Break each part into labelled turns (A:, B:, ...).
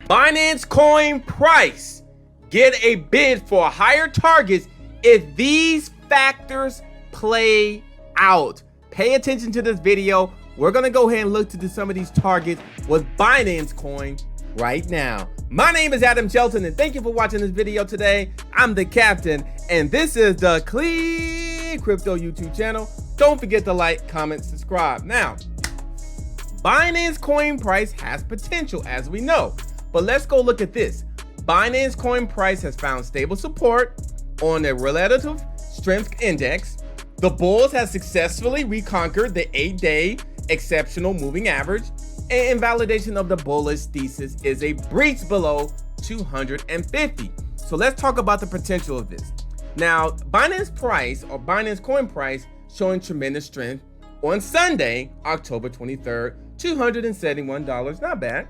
A: Binance Coin price. Get a bid for higher targets if these factors play out. Pay attention to this video. We're going to go ahead and look to some of these targets with Binance Coin right now. My name is Adam Shelton, and thank you for watching this video today. I'm the captain, and this is the ClearCryptos YouTube channel. Don't forget to like, comment, subscribe. Now, Binance Coin price has potential, as we know. But let's go look at this. Binance Coin price has found stable support on the relative strength index. The bulls have successfully reconquered the 8-day exceptional moving average, and invalidation of the bullish thesis is a breach below 250. So let's talk about the potential of this. Now, Binance price or Binance Coin price showing tremendous strength on Sunday, October 23rd, $271, not bad.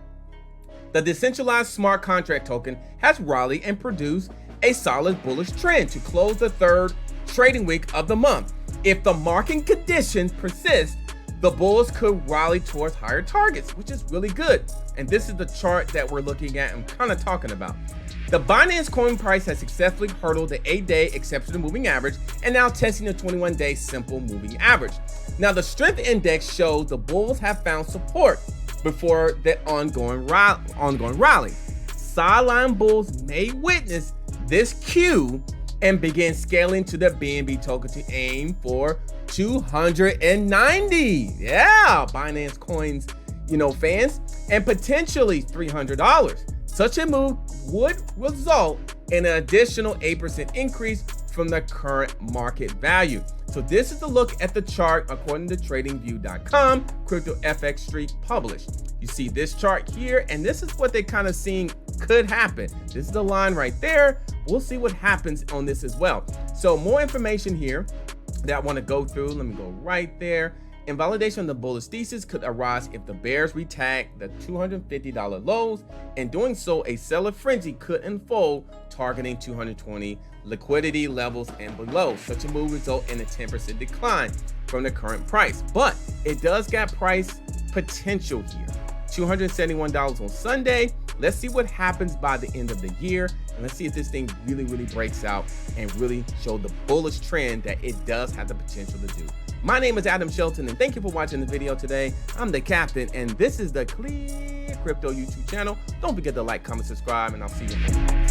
A: The Decentralized smart contract token has rallied and produced a solid bullish trend to close the third trading week of the month. If the market conditions persist, the bulls could rally towards higher targets, which is really good. And this is the chart that we're looking at and kind of talking about. The Binance Coin price has successfully hurdled the 8-day exceptional moving average and now testing the 21-day simple moving average. Now, the strength index shows the bulls have found support before the ongoing rally. Sideline bulls may witness this cue and begin scaling to the BNB token to aim for 290. Yeah, Binance Coins, fans, and potentially $300. Such a move would result in an additional 8% increase from the current market value. So this is a look at the chart according to tradingview.com, Crypto FX Street published. You see this chart here, and this is what they kind of seeing could happen. This is the line right there. We'll see what happens on this as well. So more information here that I want to go through. Let me go right there. Invalidation of the bullish thesis could arise if the bears retag the $250 lows. In doing so, a seller frenzy could unfold, targeting 220 liquidity levels and below. Such a move result in a 10% decline from the current price, but it does got price potential here. $271 on Sunday. Let's see what happens by the end of the year, and let's see if this thing really breaks out and really show the bullish trend that it does have the potential to do. My name is Adam Shelton, and thank you for watching the video today. I'm the captain, and this is the ClearCryptos YouTube channel. Don't forget to like, comment, subscribe, and I'll see you next time.